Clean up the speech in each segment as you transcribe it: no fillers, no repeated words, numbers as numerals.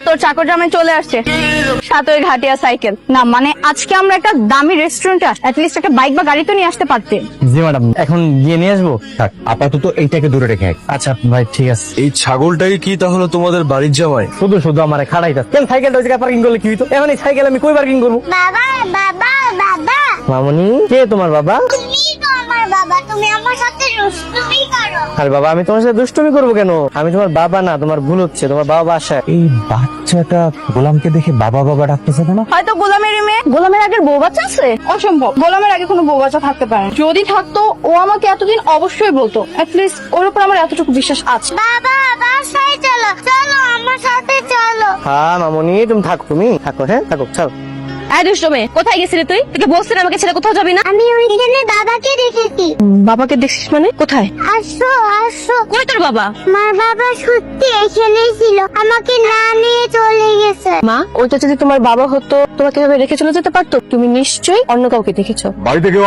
তোর চাকর জামাই চলে আসছে, সাথে ওই ঘাটিয়া সাইকেল। না মানে আজকে আমরা একটা দামি রেস্টুরেন্টে অ্যাটলিস্ট একটা বাইক বা গাড়ি তো নিয়ে আসতে পারতে। জি ম্যাডাম, এখন গিয়ে নিয়ে আসবো। থাক, আপাতত এইটাকে দূরে রেখে আয়। আচ্ছা ভাই, ঠিক আছে। এই ছাগলটাই কি তাহলে তোমাদের বাড়ির জামাই? শুধু শুধু আমার খাড়াইতা কেন? সাইকেলটা ওই জায়গায় পার্কিং করলে কি হইতো? এখন এই সাইকেল আমি কই পার্কিং করবো? বাবা বাবা বাবা, মামনি, কে তোমার বাবা? তুমি তো আমার বাবা, তুমি আমার সাথে দুষ্টুমি করো। আরে বাবা, আমি তোমার সাথে দুষ্টুমি করবো কেন? আমি তোমার বাবা না, তোমার ভুল হচ্ছে, তোমার বাবা বাসায়। এই বাচ্চাটা গোলামকে দেখে বাবা বাবা ডাকতেছে কেন? হয়তো গোলামের মেয়ে। গোলামের আগের বউ বাচ্চা আছে? অসম্ভব, গোলামের আগে কোনো বউ বাচ্চা থাকতে পারে না। যদি থাকতো ও আমাকে এতদিন অবশ্যই বলতো। অ্যাটলিস্ট ওর উপর আমার এতটুকু বিশ্বাস আছে। বাবা বাসায় চলো, চলো আমার সাথে চলো। হ্যাঁ মামনি, তুমি থাকো, হ্যাঁ থাকো, চল। এই দুষ্টু মেয়ে, কোথায় গেছিলি তুই? তোকে বলছিস আমাকে ছেড়ে কোথাও যাবি না। আমি ওইখানে বাবাকে দেখেছি। বাবাকে দেখছিস মানে? কোথায়? আসো আসো। কই তোর বাবা? আমার বাবা সত্যি এখানেই ছিল, আমাকে না নিয়ে চলে গেছে। মা, ওইটা যদি তোমার বাবা হতো তোমাকে এভাবে রেখে চলে যেতে পারতো? তুমি নিশ্চয়ই অন্য কাউকে দেখেছো। বাড়িতে কেউ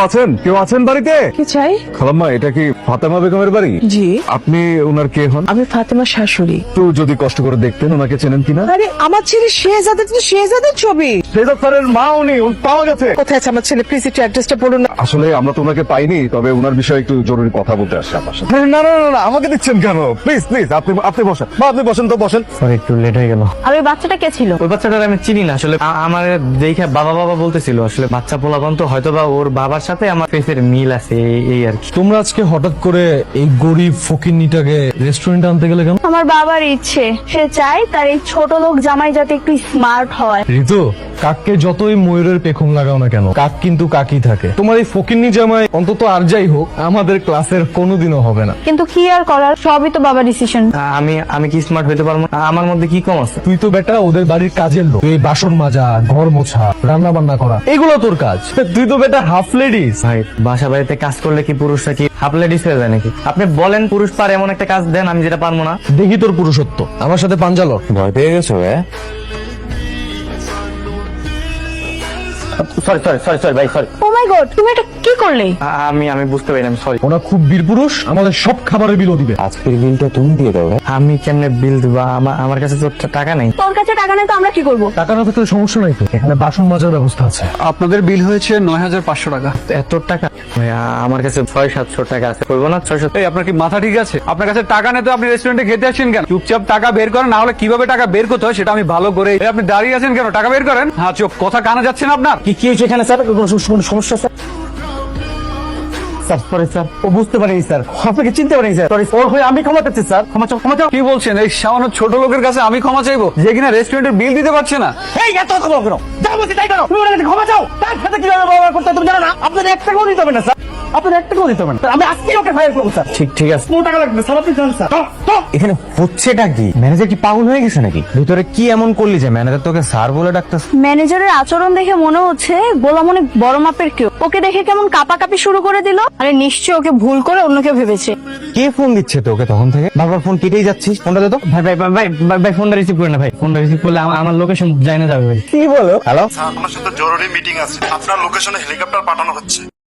আছেন বাড়িতে? কি চাই? খালাম্মা, এটা কি ফাতেমা বেগমের বাড়ি? জি, আপনি ওনার কে হন? আমি ফাতেমার শাশুড়ি। একটু যদি কষ্ট করে দেখতেন ওনাকে চেনেন কিনা। আরে আমার ছেলে শেহজাদা, তো শেহজাদের ছবি। রেজাক স্যারের মা উনি পাওয়া গেছে। কোথায় আছে আমার ছেলে? প্লিজ একটু অ্যাড্রেসটা বলুন না। আসলে আমরা তো ওনাকে পাইনি, তবে ওনার বিষয়ে একটু জরুরি কথা বলতে আসছি আপনার সাথে। না না না, আমাকে দিচ্ছেন কেন? প্লিজ আপনি বসেন। বা আপনি বসেন তো, বসেন। সরি, একটু লেট হয়ে গেল। আর ওই বাচ্চাটা কে ছিল? ওই বাচ্চাটার আমি চিনি না আসলে। আমার দেখে বাবা বাবা বলতেছিল। আসলে বাচ্চা পোলাপান তো, হয়তো বা ওর বাবার সাথে আমার ফেসের মিল আছে, এই আর কি। তোমরা আজকে হঠাৎ করে এই গরিব ফকিন্নিটাকে রেস্টুরেন্টে আনতে গেলে কেন? আমার বাবার ইচ্ছে, সে চায় তার এই ছোট লোক জামাই যাতে একটু স্মার্ট হয়। ঋতু, কাককে যতই ময়ূরের পেখম লাগাও না কেন, কাক কিন্তু কাকই থাকে। তোমার এই ফকিন্নি জামাই অন্তত আর যাই হোক আমাদের ক্লাসের কোনোদিনও হবে না। কিন্তু কি আর করার, সবই তো বাবার ডিসিশন। আমি কি স্মার্ট হইতে পারবো না? আমার মধ্যে কি কম আছে? তুই তো বেটা ওদের বাড়ির কাজের লোক। তুই এই বাসন মাজা, ঘর মোছা, রান্না বান্না করা, এগুলো তোর কাজ। তুই তো বেটা হাফ লেডিস। ভাই, বাসা বাড়িতে কাজ করলে কি পুরুষরা কি হাফ লেডিস হয়ে যায় নাকি? আপনি বলেন পুরুষ পারে এমন একটা কাজ দেন আমি যেটা পারবো না। দেখি তোর পুরুষত্ব। আমার সাথে পাঞ্জালর। ভয় পেয়ে গেছো? সরি ভাই, সরি। ও মাই গড, তুমি এটা কি করলে? আমি বুঝতে পারিনি, সরি। ওরা খুব বীর পুরুষ, আমাদের সব খাবারের বিলও দিবে। আজকের বিলটা তুমি দিয়ে দাও। আমি কেমনে বিল দিব? আমার কাছে তো টাকা নেই। তোর কাছে টাকা নেই তো আমরা কি করবো? টাকা না থাকলে সমস্যা নাই তো, এখানে বাসন মাজার ব্যবস্থা আছে। আপনাদের বিল হয়েছে ৯৫০০ টাকা। এত টাকা? ভাই, আমার কাছে ৬০০-৭০০ টাকা আছে। করবো না ৬০০? এই আপনার কি মাথা ঠিক আছে? আপনার কাছে টাকা নেই তো আপনি রেস্টুরেন্টে খেতে আসছেন কেন? চুপচাপ টাকা বের করেন, না হলে কিভাবে টাকা বের করতে হয় সেটা আমি ভালো করে। এই আপনি দাঁড়িয়ে আছেন কেন? টাকা বের করেন। হ্যাঁ চুপ, কথা কানে যাচ্ছে না আপনার? কি হয়েছে এখানে স্যার? কোনো সমস্যা স্যার? সরি স্যার, ও বুঝতে পারিনি স্যার, আপনাকে চিনতে পারিনি স্যার। সরি, ওর হয়ে আমি ক্ষমা চাচ্ছি স্যার। ক্ষমা চাও। কি বলছেন? এই সামান্য ছোট লোকের কাছে আমি ক্ষমা চাইবো, যে কিনা রেস্টুরেন্টের বিল দিতে পারছে না? এই এত কথা বলো কেন? যা বলছি তাই করো। তুমি ওনার কাছে ক্ষমা চাও। তার সাথে কিভাবে ব্যবহার করতে হয় তুমি জানো না? আপনার একটা টাকাও দিতে হবে না স্যার, আপনার একটা টাকাও দিতে হবে না স্যার। আমি আজকে ওকে ফায়ার করবো স্যার। ঠিক আছে, কোনো টাকা লাগবে স্যার, আপনি জানেন স্যার। এখানে হচ্ছেটা কি? ম্যানেজার কি পাগল হয়ে গেছে নাকি? ভিতরে কি এমন করলি যে ম্যানেজার তোকে স্যার বলে ডাকতেছে? ম্যানেজারের আচরণ দেখে মনে হচ্ছে গোলাম অনেক বড় মাপের কেউ। ওকে দেখে কেমন কাঁপাকাঁপি শুরু করে দিল। আরে নিশ্চয়ই ওকে ভুল করে অন্য কেউ ভেবেছে। কে ফোন দিচ্ছে তোকে তখন থেকে? বারবার ফোন কেটেই যাচ্ছিস। ফোনটা দে তো। ভাই ফোনটা রিসিভ করে না ভাই। ফোনটা রিসিভ করলে আমার লোকেশন জানা যাবে ভাই। কি বলো? হ্যালো, আপনার সাথে জরুরি মিটিং আছে, আপনার লোকেশনে হেলিকপ্টার পাঠানো হচ্ছে।